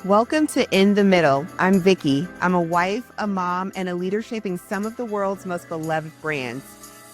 Welcome to In the Middle. I'm Vykky. I'm a wife, a mom, and a leader shaping some of the world's most beloved brands.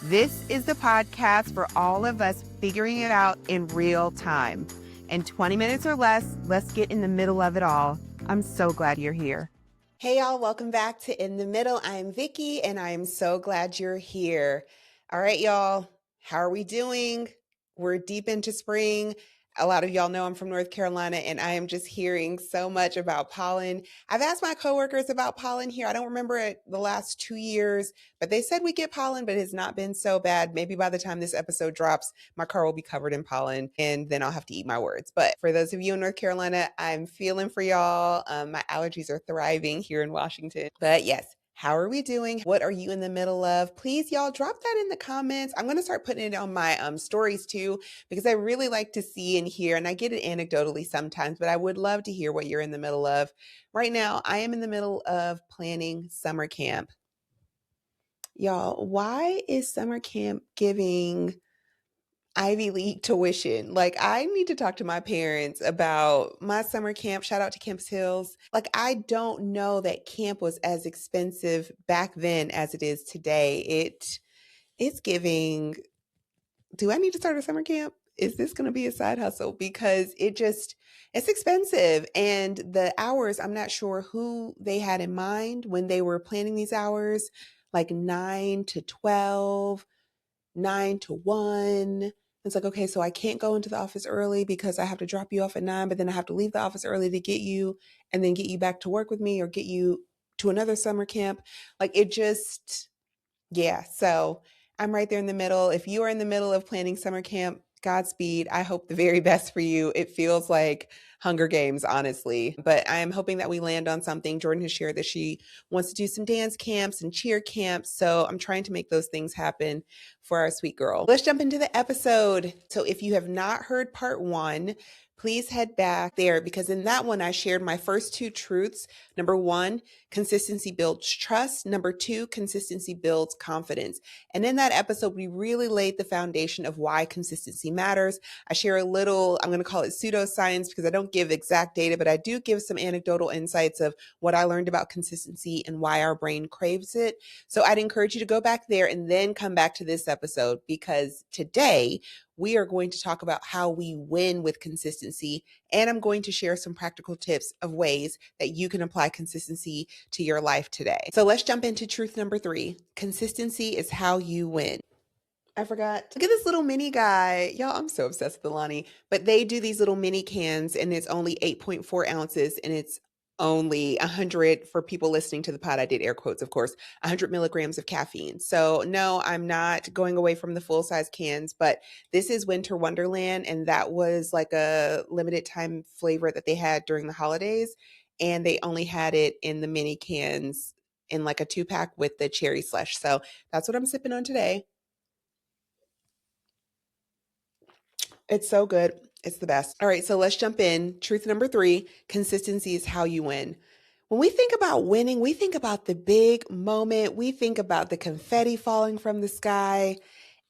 This is the podcast for all of us figuring it out in real time. In 20 minutes or less, let's get in the middle of it all. I'm so glad you're here. Hey, y'all. Welcome back to In the Middle. I'm Vykky, and I am so glad you're here. All right, y'all. How are we doing? We're deep into spring. A lot of y'all know I'm from North Carolina, and I am just hearing so much about pollen. I've asked my coworkers about pollen here. I don't remember it the last 2 years, but they said we get pollen, but it's not been so bad. Maybe by the time this episode drops, my car will be covered in pollen, and then I'll have to eat my words. But for those of you in North Carolina, I'm feeling for y'all. My allergies are thriving here in Washington. But yes, how are we doing? What are you in the middle of? Please, y'all, drop that in the comments. I'm going to start putting it on my stories too, because I really like to see and hear, and I get it anecdotally sometimes, but I would love to hear what you're in the middle of. Right now, I am in the middle of planning summer camp. Y'all, why is summer camp giving Ivy League tuition? Like, I need to talk to my parents about my summer camp. Shout out to Campus Hills. Like, I don't know that camp was as expensive back then as it is today. It's giving, do I need to start a summer camp? Is this going to be a side hustle? Because it's expensive. And the hours, I'm not sure who they had in mind when they were planning these hours, like 9 to 12, 9 to 1. It's like, okay, so I can't go into the office early because I have to drop you off at 9, but then I have to leave the office early to get you and then get you back to work with me or get you to another summer camp. Like yeah. So I'm right there in the middle. If you are in the middle of planning summer camp, Godspeed. I hope the very best for you. It feels like Hunger Games, honestly, but I am hoping that we land on something. Jordan has shared that she wants to do some dance camps and cheer camps. So I'm trying to make those things happen for our sweet girl. Let's jump into the episode. So if you have not heard part 1, please head back there, because in that one, I shared my first 2 truths. Number 1, consistency builds trust. Number 2, consistency builds confidence. And in that episode, we really laid the foundation of why consistency matters. I share a little, I'm going to call it pseudoscience, because I don't give exact data, but I do give some anecdotal insights of what I learned about consistency and why our brain craves it. So I'd encourage you to go back there and then come back to this episode, because today we are going to talk about how we win with consistency. And I'm going to share some practical tips of ways that you can apply consistency to your life today. So let's jump into truth number 3. Consistency is how you win. I forgot. Look at this little mini guy. Y'all, I'm so obsessed with Alani. But they do these little mini cans, and it's only 8.4 ounces, and it's only 100, for people listening to the pod, I did air quotes, of course, 100 milligrams of caffeine. So no, I'm not going away from the full size cans, but this is Winter Wonderland, and that was like a limited time flavor that they had during the holidays. And they only had it in the mini cans in like a 2-pack with the cherry slush. So that's what I'm sipping on today. It's so good. It's the best. All right, so let's jump in. Truth number 3, consistency is how you win. When we think about winning, we think about the big moment. We think about the confetti falling from the sky.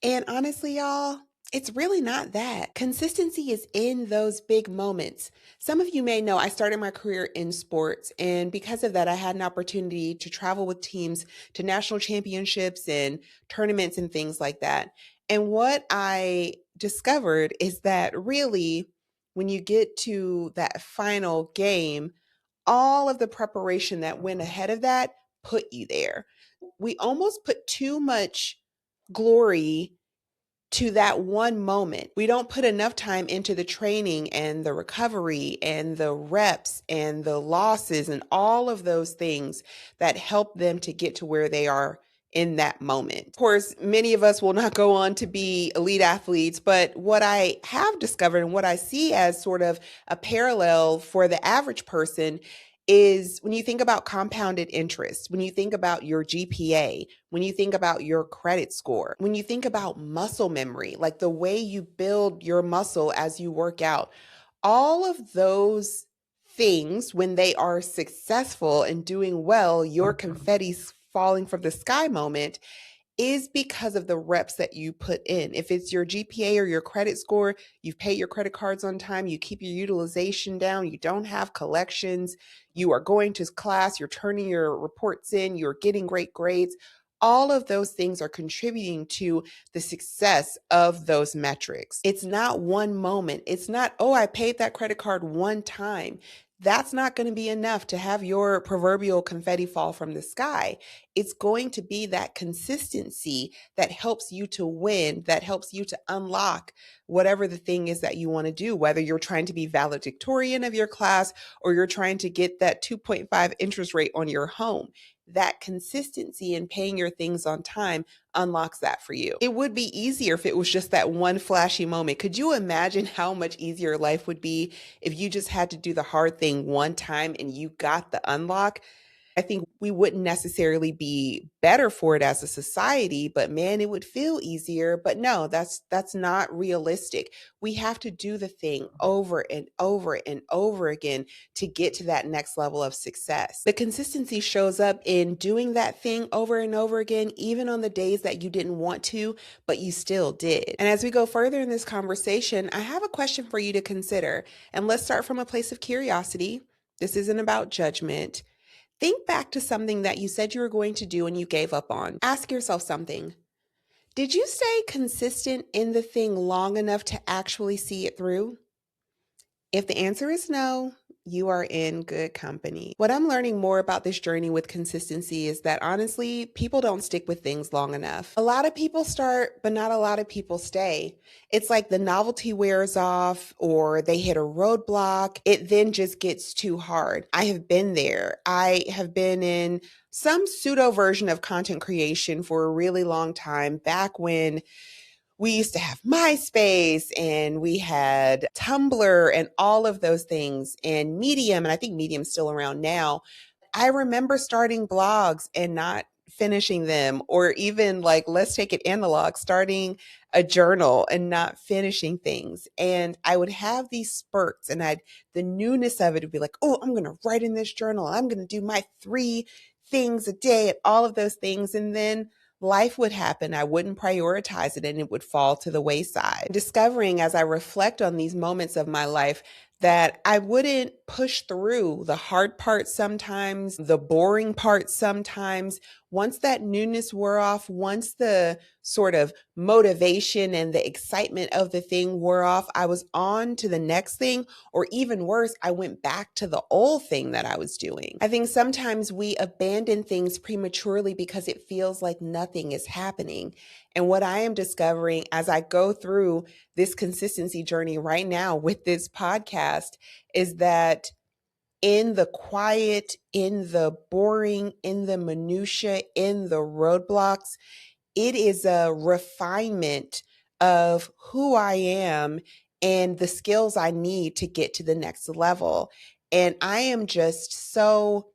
And honestly, y'all, it's really not that. Consistency is in those big moments. Some of you may know I started my career in sports, and because of that, I had an opportunity to travel with teams to national championships and tournaments and things like that. And what I discovered is that really, when you get to that final game, all of the preparation that went ahead of that put you there. We almost put too much glory to that one moment. We don't put enough time into the training and the recovery and the reps and the losses and all of those things that help them to get to where they are in that moment. Of course, many of us will not go on to be elite athletes, but what I have discovered and what I see as sort of a parallel for the average person is when you think about compounded interest, when you think about your GPA, when you think about your credit score, when you think about muscle memory, like the way you build your muscle as you work out, all of those things, when they are successful and doing well, your confetti's falling from the sky moment, is because of the reps that you put in. If it's your GPA or your credit score, you've paid your credit cards on time, you keep your utilization down, you don't have collections, you are going to class, you're turning your reports in, you're getting great grades. All of those things are contributing to the success of those metrics. It's not one moment. It's not, oh, I paid that credit card one time. That's not going to be enough to have your proverbial confetti fall from the sky. It's going to be that consistency that helps you to win, that helps you to unlock whatever the thing is that you want to do, whether you're trying to be valedictorian of your class or you're trying to get that 2.5 interest rate on your home. That consistency in paying your things on time unlocks that for you. It would be easier if it was just that one flashy moment. Could you imagine how much easier life would be if you just had to do the hard thing one time and you got the unlock? I think we wouldn't necessarily be better for it as a society, but man, it would feel easier. But no, that's not realistic. We have to do the thing over and over and over again to get to that next level of success. The consistency shows up in doing that thing over and over again, even on the days that you didn't want to, but you still did. And as we go further in this conversation, I have a question for you to consider. And let's start from a place of curiosity. This isn't about judgment. Think back to something that you said you were going to do and you gave up on. Ask yourself something. Did you stay consistent in the thing long enough to actually see it through? If the answer is no, you are in good company. What I'm learning more about this journey with consistency is that honestly, people don't stick with things long enough. A lot of people start, but not a lot of people stay. It's like the novelty wears off or they hit a roadblock. It then just gets too hard. I have been there. I have been in some pseudo version of content creation for a really long time, back when we used to have MySpace and we had Tumblr and all of those things and Medium. And I think Medium's still around now. I remember starting blogs and not finishing them, or even like, let's take it analog, starting a journal and not finishing things. And I would have these spurts and the newness of it would be like, oh, I'm going to write in this journal. I'm going to do my 3 things a day and all of those things. And then life would happen. I wouldn't prioritize it and it would fall to the wayside. Discovering as I reflect on these moments of my life that I wouldn't push through the hard parts sometimes, the boring parts sometimes. Once that newness wore off, once the sort of motivation and the excitement of the thing wore off, I was on to the next thing, or even worse, I went back to the old thing that I was doing. I think sometimes we abandon things prematurely because it feels like nothing is happening. And what I am discovering as I go through this consistency journey right now with this podcast is that in the quiet, in the boring, in the minutia, in the roadblocks, it is a refinement of who I am and the skills I need to get to the next level. And I am just so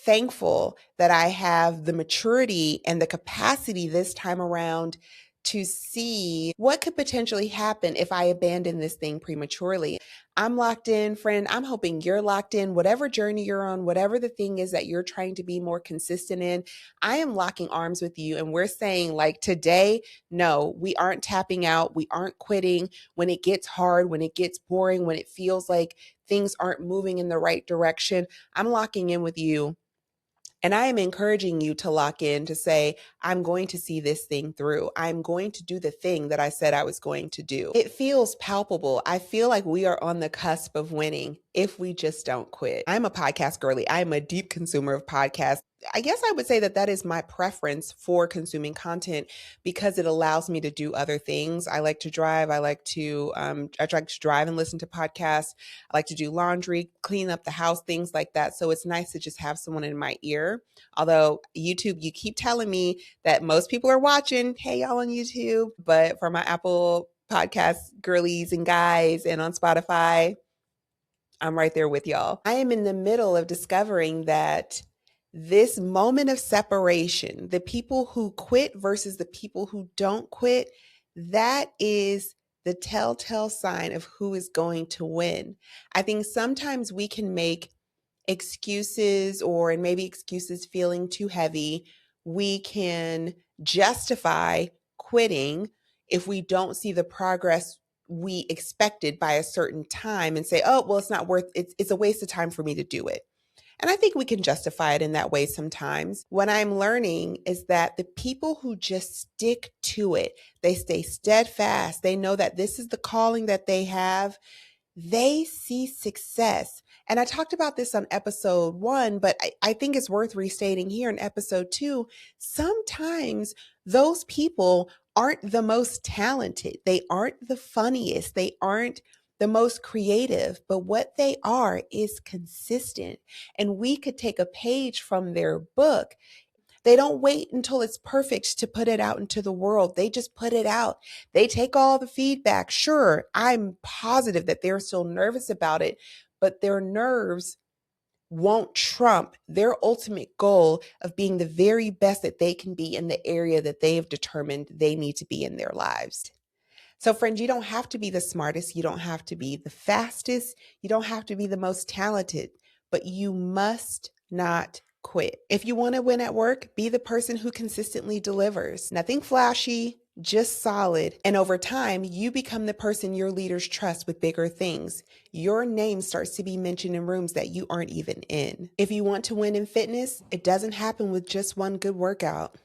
thankful that I have the maturity and the capacity this time around to see what could potentially happen if I abandon this thing prematurely. I'm locked in, friend. I'm hoping you're locked in. Whatever journey you're on, whatever the thing is that you're trying to be more consistent in, I am locking arms with you. And we're saying, like, today, no, we aren't tapping out. We aren't quitting. When it gets hard, when it gets boring, when it feels like things aren't moving in the right direction, I'm locking in with you. And I am encouraging you to lock in, to say, I'm going to see this thing through. I'm going to do the thing that I said I was going to do. It feels palpable. I feel like we are on the cusp of winning if we just don't quit. I'm a podcast girly. I'm a deep consumer of podcasts. I guess I would say that that is my preference for consuming content because it allows me to do other things. I like to drive. I like to drive and listen to podcasts. I like to do laundry, clean up the house, things like that. So it's nice to just have someone in my ear. Although YouTube, you keep telling me that most people are watching. Hey, y'all on YouTube. But for my Apple podcast girlies and guys and on Spotify, I'm right there with y'all. I am in the middle of discovering that this moment of separation, the people who quit versus the people who don't quit, that is the telltale sign of who is going to win. I think sometimes we can make excuses, or and maybe excuses feeling too heavy. We can justify quitting if we don't see the progress we expected by a certain time and say, oh, well, it's not worth it. It's a waste of time for me to do it. And I think we can justify it in that way sometimes. What I'm learning is that the people who just stick to it, they stay steadfast, they know that this is the calling that they have, they see success. And I talked about this on episode 1, but I think it's worth restating here in episode 2. Sometimes those people aren't the most talented. They aren't the funniest. They aren't the most creative, but what they are is consistent. And we could take a page from their book. They don't wait until it's perfect to put it out into the world. They just put it out. They take all the feedback. Sure, I'm positive that they're still nervous about it, but their nerves won't trump their ultimate goal of being the very best that they can be in the area that they have determined they need to be in their lives. So, friends, you don't have to be the smartest. You don't have to be the fastest. You don't have to be the most talented, but you must not quit. If you want to win at work, be the person who consistently delivers. Nothing flashy, just solid. And over time, you become the person your leaders trust with bigger things. Your name starts to be mentioned in rooms that you aren't even in. If you want to win in fitness, it doesn't happen with just one good workout.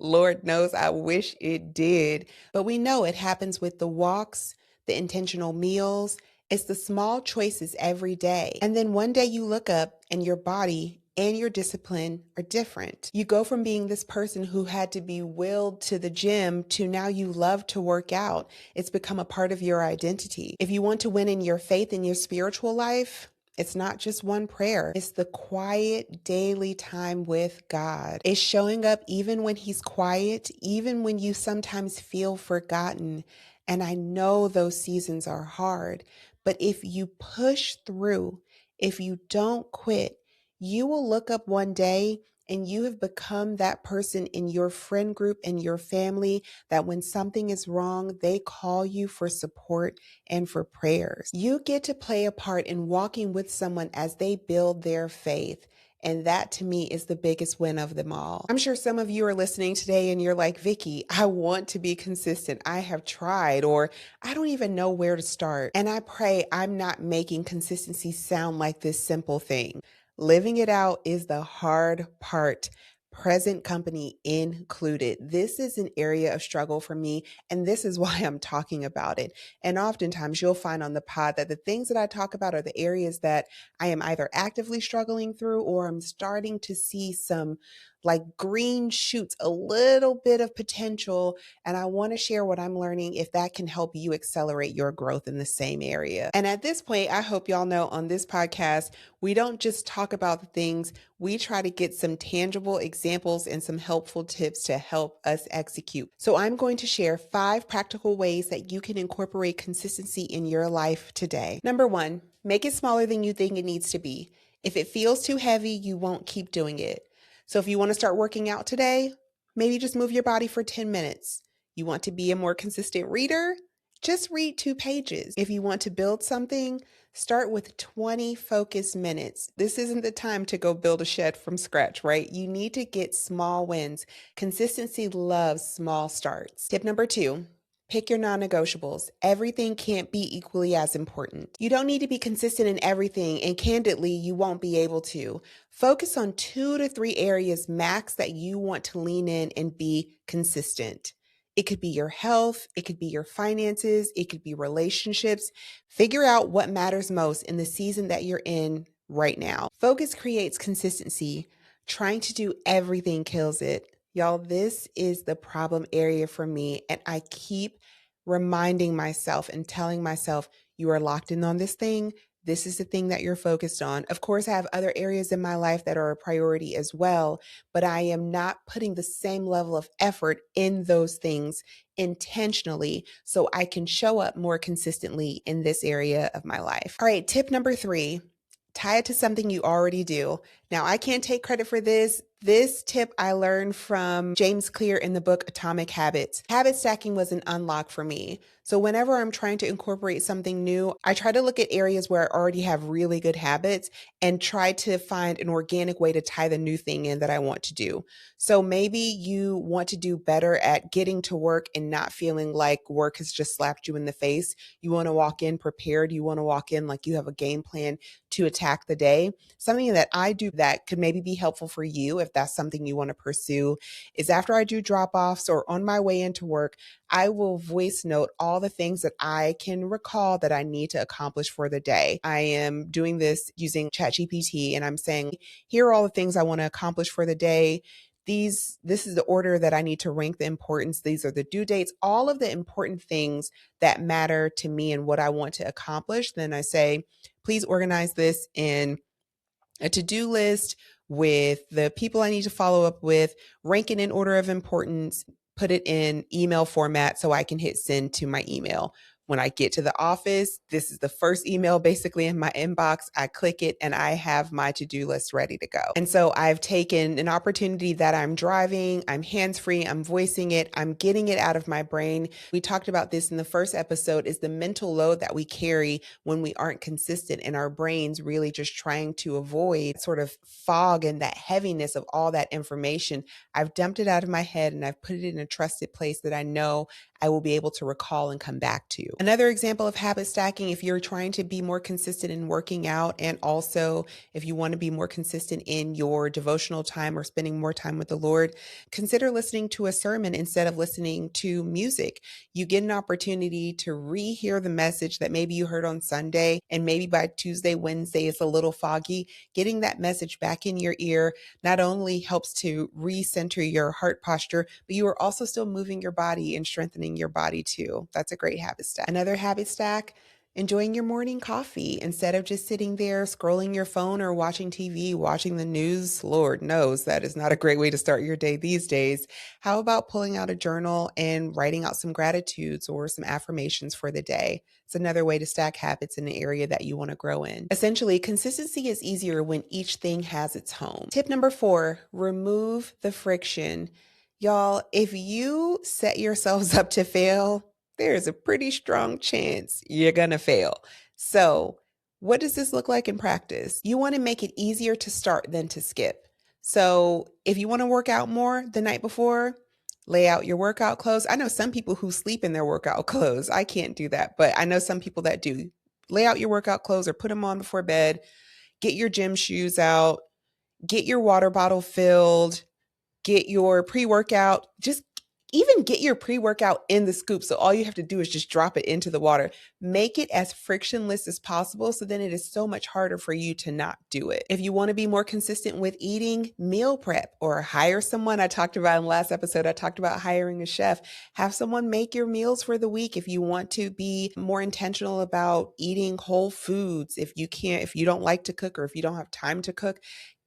Lord knows I wish it did. But we know it happens with the walks, the intentional meals. It's the small choices every day. And then one day you look up and your body and your discipline are different. You go from being this person who had to be willed to the gym to now you love to work out. It's become a part of your identity. If you want to win in your faith and your spiritual life, it's not just one prayer. It's the quiet daily time with God. It's showing up even when He's quiet, even when you sometimes feel forgotten. And I know those seasons are hard, but if you push through, if you don't quit, you will look up one day and you have become that person in your friend group and your family that when something is wrong, they call you for support and for prayers. You get to play a part in walking with someone as they build their faith. And that to me is the biggest win of them all. I'm sure some of you are listening today and you're like, Vykky, I want to be consistent. I have tried, or I don't even know where to start. And I pray I'm not making consistency sound like this simple thing. Living it out is the hard part, present company included. This is an area of struggle for me, and this is why I'm talking about it. And oftentimes you'll find on the pod that the things that I talk about are the areas that I am either actively struggling through or I'm starting to see some like green shoots, a little bit of potential. And I want to share what I'm learning if that can help you accelerate your growth in the same area. And at this point, I hope y'all know on this podcast, we don't just talk about the things, we try to get some tangible examples and some helpful tips to help us execute. So I'm going to share 5 practical ways that you can incorporate consistency in your life today. Number 1, make it smaller than you think it needs to be. If it feels too heavy, you won't keep doing it. So if you want to start working out today, maybe just move your body for 10 minutes. You want to be a more consistent reader? Just read 2 pages. If you want to build something, start with 20 focused minutes. This isn't the time to go build a shed from scratch, right? You need to get small wins. Consistency loves small starts. Tip number 2. Pick your non-negotiables. Everything can't be equally as important. You don't need to be consistent in everything, and candidly, you won't be able to. Focus on 2 to 3 areas max that you want to lean in and be consistent. It could be your health, it could be your finances, it could be relationships. Figure out what matters most in the season that you're in right now. Focus creates consistency. Trying to do everything kills it. Y'all, this is the problem area for me, and I keep reminding myself and telling myself, you are locked in on this thing. This is the thing that you're focused on. Of course, I have other areas in my life that are a priority as well, but I am not putting the same level of effort in those things intentionally so I can show up more consistently in this area of my life. All right, tip number 3. Tie it to something you already do. Now, I can't take credit for this. This tip I learned from James Clear in the book Atomic Habits. Habit stacking was an unlock for me. So whenever I'm trying to incorporate something new, I try to look at areas where I already have really good habits and try to find an organic way to tie the new thing in that I want to do. So maybe you want to do better at getting to work and not feeling like work has just slapped you in the face. You want to walk in prepared. You want to walk in like you have a game plan to attack the day. Something that I do that could maybe be helpful for you if that's something you want to pursue is after I do drop offs or on my way into work, I will voice note all the things that I can recall that I need to accomplish for the day. I am doing this using ChatGPT and I'm saying, here are all the things I want to accomplish for the day. This is the order that I need to rank the importance. These are the due dates, all of the important things that matter to me and what I want to accomplish. Then I say, please organize this in a to-do list with the people I need to follow up with, rank it in order of importance, put it in email format so I can hit send to my email. When I get to the office, this is the first email basically in my inbox. I click it and I have my to-do list ready to go. And so I've taken an opportunity that I'm driving, I'm hands-free, I'm voicing it, I'm getting it out of my brain. We talked about this in the first episode, is the mental load that we carry when we aren't consistent in our brains, really just trying to avoid sort of fog and that heaviness of all that information. I've dumped it out of my head and I've put it in a trusted place that I know I will be able to recall and come back to. Another example of habit stacking, if you're trying to be more consistent in working out, and also if you want to be more consistent in your devotional time or spending more time with the Lord, consider listening to a sermon instead of listening to music. You get an opportunity to rehear the message that maybe you heard on Sunday, and maybe by Tuesday, Wednesday, it's a little foggy. Getting that message back in your ear not only helps to recenter your heart posture, but you are also still moving your body and strengthening your body too. That's a great habit stack. Another habit stack, enjoying your morning coffee instead of just sitting there scrolling your phone or watching TV, watching the news. Lord knows that is not a great way to start your day these days. How about pulling out a journal and writing out some gratitudes or some affirmations for the day? It's another way to stack habits in an area that you want to grow in. Essentially, consistency is easier when each thing has its home. Tip number 4, remove the friction. Y'all, if you set yourselves up to fail, there's a pretty strong chance you're going to fail. So, what does this look like in practice? You want to make it easier to start than to skip. So, if you want to work out more the night before, lay out your workout clothes. I know some people who sleep in their workout clothes. I can't do that, but I know some people that do. Lay out your workout clothes or put them on before bed. Get your gym shoes out. Get your water bottle filled. Get your pre-workout, just even get your pre-workout in the scoop. So all you have to do is just drop it into the water. Make it as frictionless as possible. So then it is so much harder for you to not do it. If you want to be more consistent with eating, meal prep or hire someone. I talked about in the last episode, I talked about hiring a chef. Have someone make your meals for the week. If you want to be more intentional about eating whole foods, if you don't like to cook or if you don't have time to cook,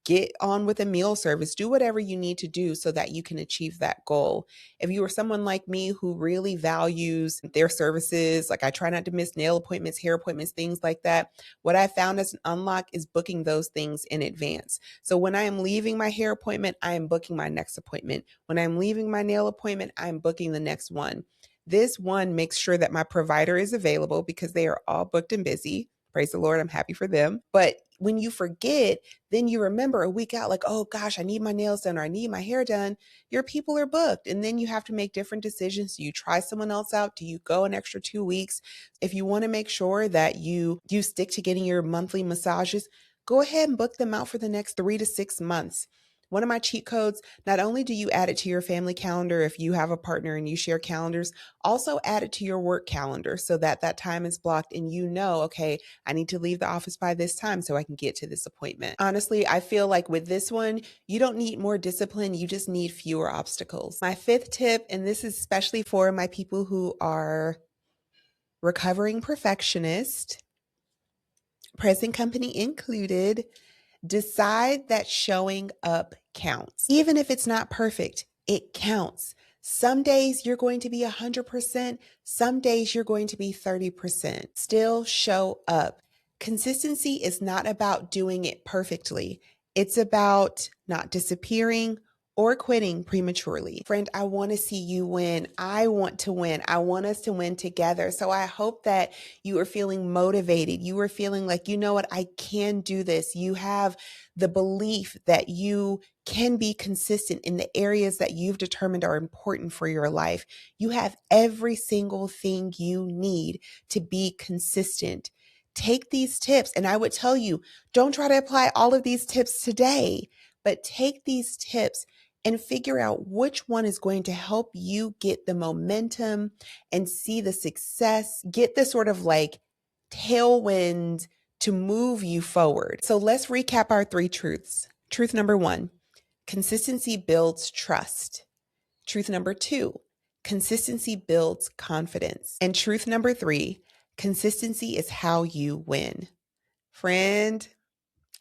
get on with a meal service. Do whatever you need to do so that you can achieve that goal. If you are someone like me who really values their services, like I try not to miss nail appointments, hair appointments, things like that, what I found as an unlock is booking those things in advance. So when I am leaving my hair appointment, I am booking my next appointment. When I'm leaving my nail appointment, I am booking the next one. This one makes sure that my provider is available because they are all booked and busy. Praise the Lord, I'm happy for them. But when you forget, then you remember a week out, like, oh gosh, I need my nails done or I need my hair done. Your people are booked. And then you have to make different decisions. Do you try someone else out? Do you go an extra 2 weeks? If you want to make sure that you stick to getting your monthly massages, go ahead and book them out for the next 3 to 6 months. One of my cheat codes, not only do you add it to your family calendar if you have a partner and you share calendars, also add it to your work calendar so that that time is blocked and you know, okay, I need to leave the office by this time so I can get to this appointment. Honestly, I feel like with this one, you don't need more discipline, you just need fewer obstacles. My 5th tip, and this is especially for my people who are recovering perfectionists, present company included, decide that showing up counts. Even if it's not perfect, it counts. Some days you're going to be 100%. Some days you're going to be 30%. Still show up. Consistency is not about doing it perfectly. It's about not disappearing or quitting prematurely. Friend, I want to see you win. I want to win. I want us to win together. So I hope that you are feeling motivated. You are feeling like, you know what, I can do this. You have the belief that you can be consistent in the areas that you've determined are important for your life. You have every single thing you need to be consistent. Take these tips, and I would tell you, don't try to apply all of these tips today, but take these tips and figure out which one is going to help you get the momentum and see the success, get the sort of like tailwind to move you forward. So let's recap our 3 truths. Truth number 1, consistency builds trust. Truth number 2, consistency builds confidence. And truth number 3, consistency is how you win. Friend,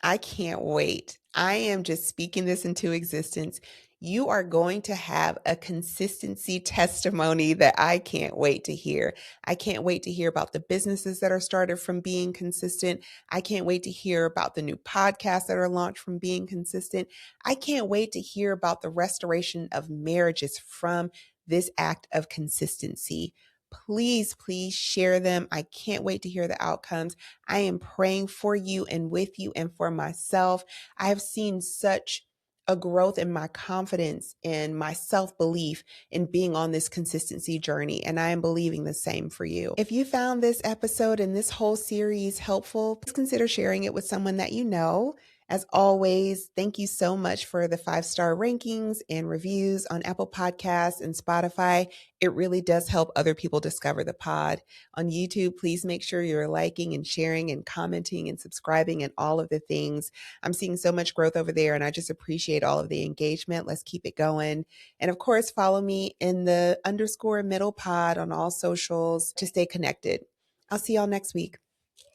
I can't wait. I am just speaking this into existence. You are going to have a consistency testimony that I can't wait to hear. I can't wait to hear about the businesses that are started from being consistent. I can't wait to hear about the new podcasts that are launched from being consistent. I can't wait to hear about the restoration of marriages from this act of consistency. Please, please share them. I can't wait to hear the outcomes. I am praying for you and with you and for myself. I have seen such a growth in my confidence and my self-belief in being on this consistency journey, and I am believing the same for you. If you found this episode and this whole series helpful, please consider sharing it with someone that you know. As always, thank you so much for the 5-star rankings and reviews on Apple Podcasts and Spotify. It really does help other people discover the pod. On YouTube, please make sure you're liking and sharing and commenting and subscribing and all of the things. I'm seeing so much growth over there, and I just appreciate all of the engagement. Let's keep it going. And of course, follow me in the _middle pod on all socials to stay connected. I'll see y'all next week.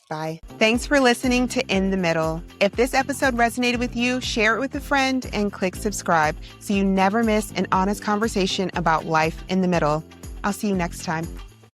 Bye. Thanks for listening to In the Middle. If this episode resonated with you, share it with a friend and click subscribe so you never miss an honest conversation about life in the middle. I'll see you next time.